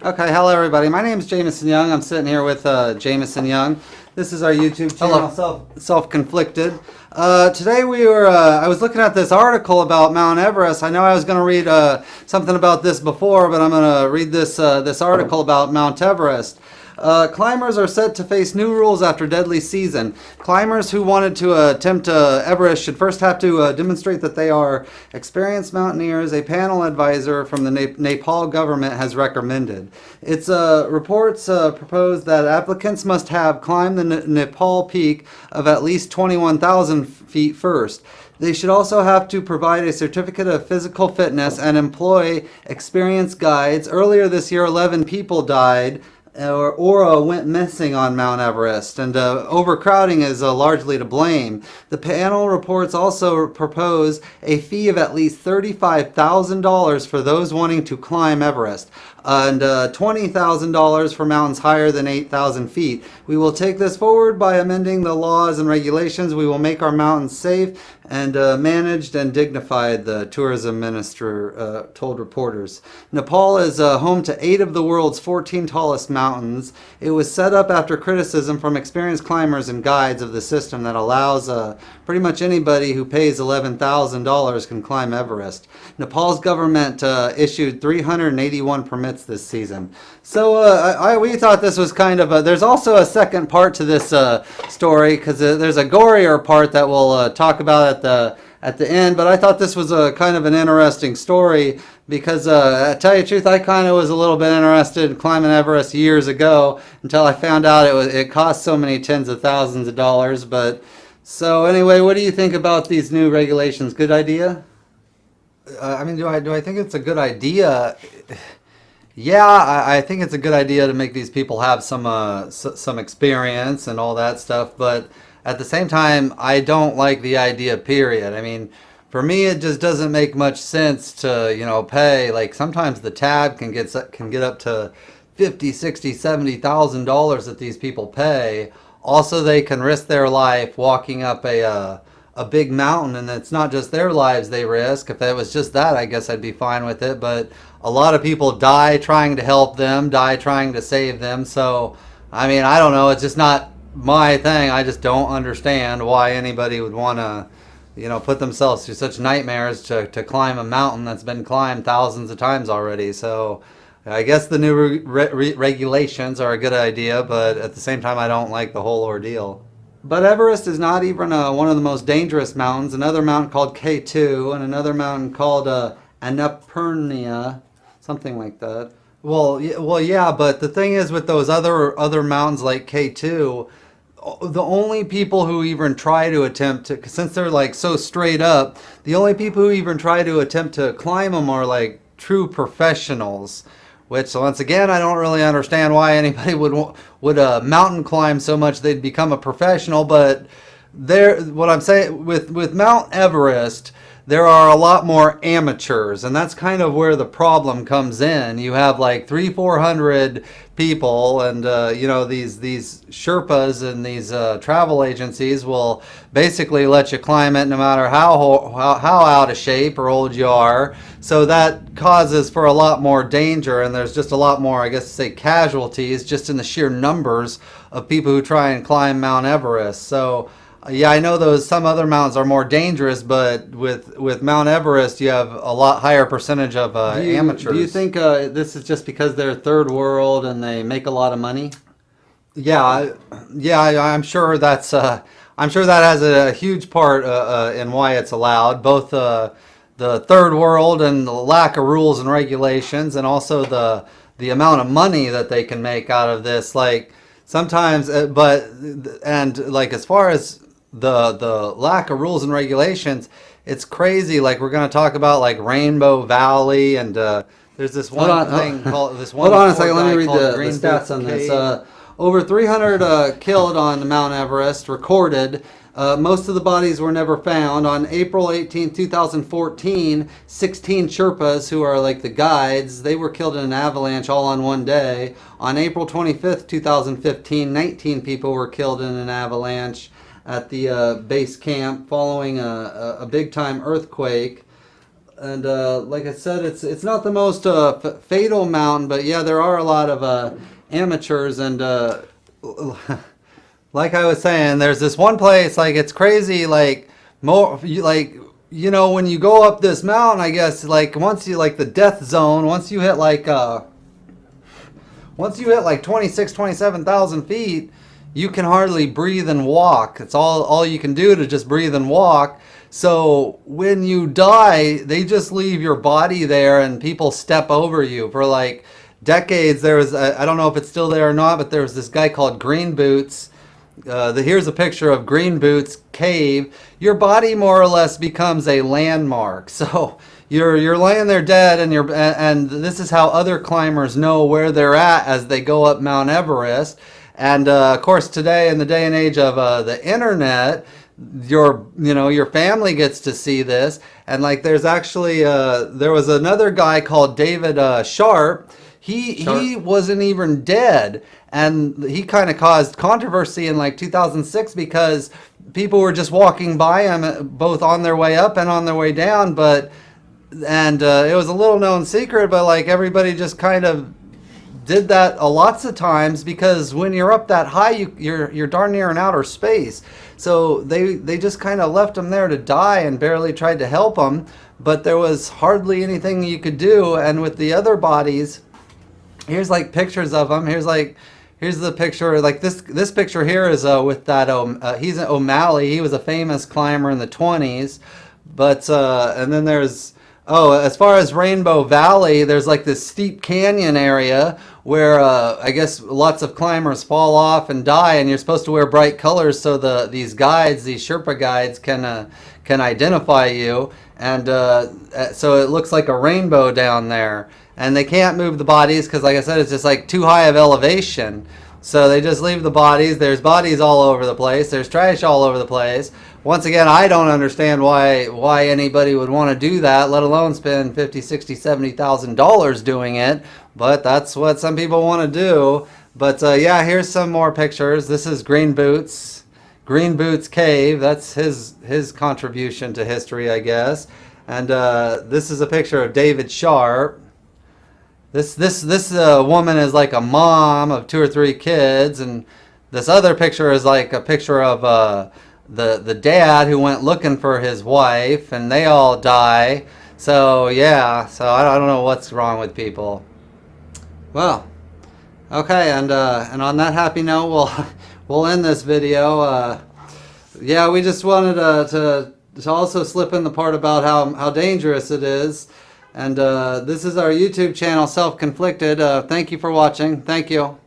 Okay, hello everybody. My name is Jameson Young. I'm sitting here with Jameson Young. This is our YouTube channel, Self-Conflicted. Today I was looking at this article about Mount Everest. I know I was going to read something about this before, but I'm going to read this article about Mount Everest. Climbers are set to face new rules after deadly season. Climbers who wanted to attempt Everest should first have to demonstrate that they are experienced mountaineers, a panel advisor from the Nepal government has recommended. Its reports propose that applicants must have climbed the Nepal peak of at least 21,000 feet first. They should also have to provide a certificate of physical fitness and employ experienced guides. Earlier this year, 11 people died or went missing on Mount Everest, and overcrowding is largely to blame. The panel reports also propose a fee of at least $35,000 for those wanting to climb Everest, and $20,000 for mountains higher than 8,000 feet. We will take this forward by amending the laws and regulations. We will make our mountains safe and managed and dignified, the tourism minister told reporters. Nepal is home to 8 of the world's 14 tallest mountains. It was set up after criticism from experienced climbers and guides of the system that allows pretty much anybody who pays $11,000 can climb Everest. Nepal's government issued 381 permits this season. So we thought this was kind of there's also a second part to this story, because there's a gorier part that we'll talk about at the end, but I thought this was a kind of an interesting story because, to tell you the truth, I kind of was a little bit interested in climbing Everest years ago until I found out it cost so many tens of thousands of dollars. But so anyway, what do you think about these new regulations? Good idea? I mean, do I think it's a good idea? Yeah, I think it's a good idea to make these people have some experience and all that stuff, but at the same time, I don't like the idea, period. I mean, for me, it just doesn't make much sense to, pay. Like, sometimes the tab can get up to $50,000, $60,000, $70,000 that these people pay. Also, they can risk their life walking up a big mountain, and it's not just their lives they risk. If it was just that, I guess I'd be fine with it. But a lot of people die trying to help them, die trying to save them. So, I mean, I don't know. It's just not my thing. I just don't understand why anybody would want to, put themselves through such nightmares to climb a mountain that's been climbed thousands of times already. So I guess the new regulations are a good idea, but at the same time, I don't like the whole ordeal. But Everest is not even one of the most dangerous mountains. Another mountain called K2 and another mountain called Annapurna, something like that. Well, yeah, but the thing is with those other mountains like K2, the only people who even try to attempt to, since they're like so straight up, the only people who even try to attempt to climb them are like true professionals. Which, once again, I don't really understand why anybody would mountain climb so much they'd become a professional. But what I'm saying with Mount Everest, there are a lot more amateurs, and that's kind of where the problem comes in. You have like 400 people, and these Sherpas and these travel agencies will basically let you climb it no matter how out of shape or old you are. So that causes for a lot more danger, and there's just a lot more, I guess, say casualties just in the sheer numbers of people who try and climb Mount Everest. So yeah, I know some other mountains are more dangerous, but with Mount Everest, you have a lot higher percentage of amateurs. Do you think this is just because they're third world and they make a lot of money? Yeah, I'm sure I'm sure that has a huge part in why it's allowed. Both the third world and the lack of rules and regulations, and also the amount of money that they can make out of this. Like sometimes, and like as far as the lack of rules and regulations, it's crazy. Like we're going to talk about like Rainbow Valley, and there's this one thing called this one. Hold on a second, let me read the stats on this. Over 300 killed on Mount Everest recorded. Most of the bodies were never found. On April 18, 2014, 16 Sherpas, who are like the guides, they were killed in an avalanche all on one day. On April 25th, 2015, 19 people were killed in an avalanche at the base camp following a big-time earthquake. And like I said, it's not the most fatal mountain, but yeah, there are a lot of amateurs. And like I was saying, there's this one place, like it's crazy, like when you go up this mountain, I guess, like once you like the death zone, once you hit like 26, 27,000 feet, you can hardly breathe and walk. It's all you can do to just breathe and walk. So when you die, they just leave your body there and people step over you. For like decades, there was, I don't know if it's still there or not, but there was this guy called Green Boots. Here's a picture of Green Boots Cave. Your body more or less becomes a landmark. So you're laying there dead, and this is how other climbers know where they're at as they go up Mount Everest. And of course, today, in the day and age of the internet, your family gets to see this. And like there's actually there was another guy called David Sharp. He wasn't even dead, and he kind of caused controversy in like 2006 because people were just walking by him both on their way up and on their way down. And it was a little known secret, but like everybody just kind of did that lots of times, because when you're up that high, you're darn near in outer space. So they just kind of left him there to die and barely tried to help him, but there was hardly anything you could do. And with the other bodies, here's like pictures of them. Here's the picture. Like this picture here is with that he's an O'Malley. He was a famous climber in the 20s. But and then there's as far as Rainbow Valley, there's like this steep canyon area where I guess lots of climbers fall off and die, and you're supposed to wear bright colors so these Sherpa guides can identify you, and so it looks like a rainbow down there. And they can't move the bodies because, like I said, it's just like too high of elevation. So they just leave the bodies. There's bodies all over the place. There's trash all over the place. Once again, I don't understand why anybody would want to do that, let alone spend $50,000, $60,000, $70,000 doing it. But that's what some people want to do. But yeah, here's some more pictures. This is Green Boots Cave. That's his contribution to history, I guess. And this is a picture of David Sharp. This woman is like a mom of 2 or 3 kids, and this other picture is like a picture of the dad who went looking for his wife, and they all die. So yeah, so I don't know what's wrong with people. Well, okay, and on that happy note, we'll end this video. Yeah, we just wanted to also slip in the part about how dangerous it is. And this is our YouTube channel, Self-Conflicted. Thank you for watching. Thank you.